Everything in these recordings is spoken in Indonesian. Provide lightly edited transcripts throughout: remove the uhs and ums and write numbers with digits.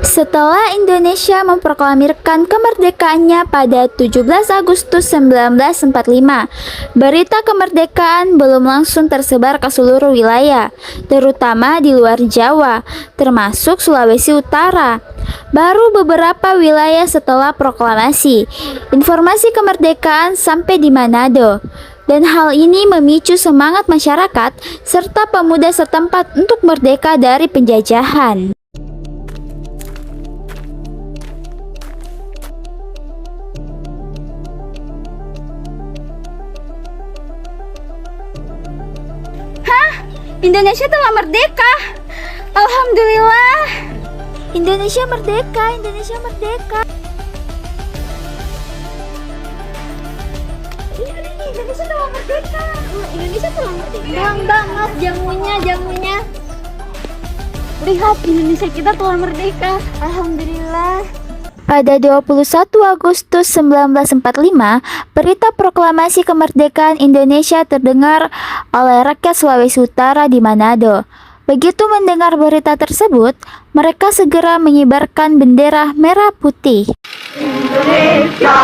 Setelah Indonesia memproklamirkan kemerdekaannya pada 17 Agustus 1945, berita kemerdekaan belum langsung tersebar ke seluruh wilayah, terutama di luar Jawa, termasuk Sulawesi Utara. Baru beberapa wilayah setelah proklamasi, informasi kemerdekaan sampai di Manado. Dan hal ini memicu semangat masyarakat serta pemuda setempat untuk merdeka dari penjajahan. Indonesia telah merdeka. Alhamdulillah. Indonesia merdeka, Indonesia merdeka. Indonesia telah merdeka. Indonesia telah merdeka. Bang, jamunya. Lihat, Indonesia kita telah merdeka. Alhamdulillah. Pada 21 Agustus 1945, berita proklamasi kemerdekaan Indonesia terdengar oleh rakyat Sulawesi Utara di Manado. Begitu mendengar berita tersebut, mereka segera mengibarkan bendera merah putih. Indonesia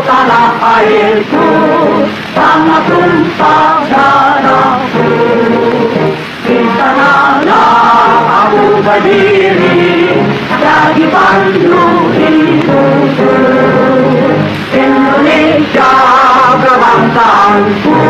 tanah airku, tanah tumpah darahku. Di sanalah aku berdiri, jadi pandu hidupku. Indonesia kebangsaanku,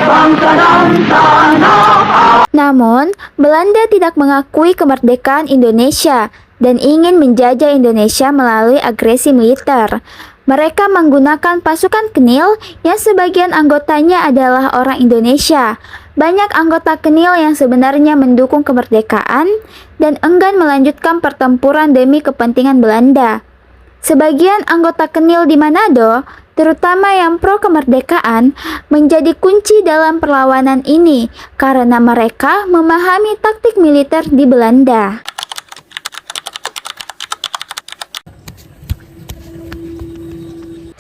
bangsa dan tanah. Namun, Belanda tidak mengakui kemerdekaan Indonesia dan ingin menjajah Indonesia melalui agresi militer. Mereka menggunakan pasukan Kenil yang sebagian anggotanya adalah orang Indonesia. Banyak anggota Kenil yang sebenarnya mendukung kemerdekaan dan enggan melanjutkan pertempuran demi kepentingan Belanda. Sebagian anggota Kenil di Manado, terutama yang pro kemerdekaan, menjadi kunci dalam perlawanan ini karena mereka memahami taktik militer di Belanda.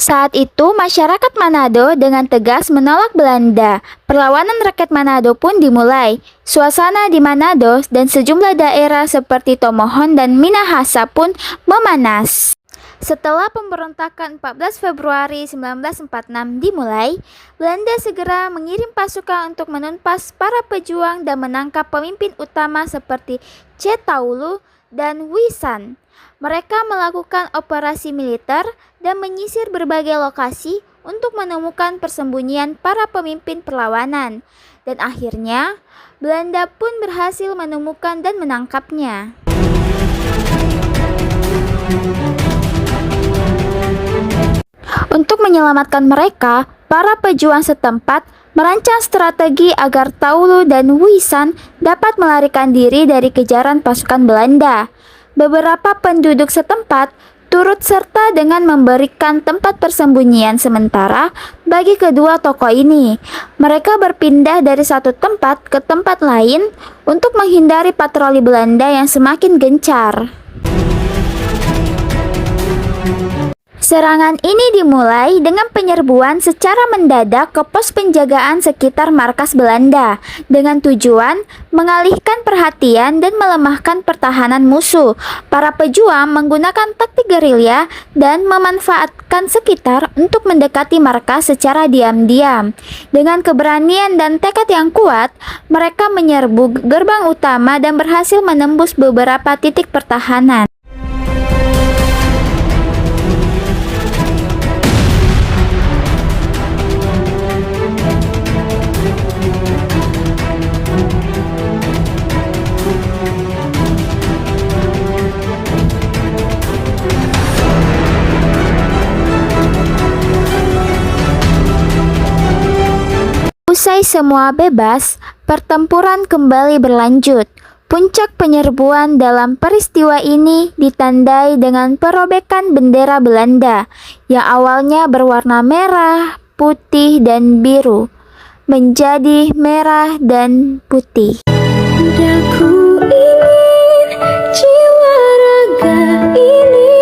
Saat itu, masyarakat Manado dengan tegas menolak Belanda. Perlawanan rakyat Manado pun dimulai. Suasana di Manado dan sejumlah daerah seperti Tomohon dan Minahasa pun memanas. Setelah pemberontakan 14 Februari 1946 dimulai, Belanda segera mengirim pasukan untuk menumpas para pejuang dan menangkap pemimpin utama seperti Cetaulu dan Wisan. Mereka melakukan operasi militer dan menyisir berbagai lokasi untuk menemukan persembunyian para pemimpin perlawanan. Dan akhirnya, Belanda pun berhasil menemukan dan menangkapnya. Untuk menyelamatkan mereka, para pejuang setempat merancang strategi agar Taulu dan Wisan dapat melarikan diri dari kejaran pasukan Belanda. Beberapa penduduk setempat turut serta dengan memberikan tempat persembunyian sementara bagi kedua tokoh ini. Mereka berpindah dari satu tempat ke tempat lain untuk menghindari patroli Belanda yang semakin gencar. Serangan ini dimulai dengan penyerbuan secara mendadak ke pos penjagaan sekitar markas Belanda dengan tujuan mengalihkan perhatian dan melemahkan pertahanan musuh. Para pejuang menggunakan taktik gerilya dan memanfaatkan sekitar untuk mendekati markas secara diam-diam. Dengan keberanian dan tekad yang kuat, mereka menyerbu gerbang utama dan berhasil menembus beberapa titik pertahanan. Usai semua bebas, pertempuran kembali berlanjut. Puncak penyerbuan dalam peristiwa ini ditandai dengan perobekan bendera Belanda yang awalnya berwarna merah, putih, dan biru menjadi merah dan putih. Ku ingin jiwa raga ini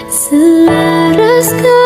selaras.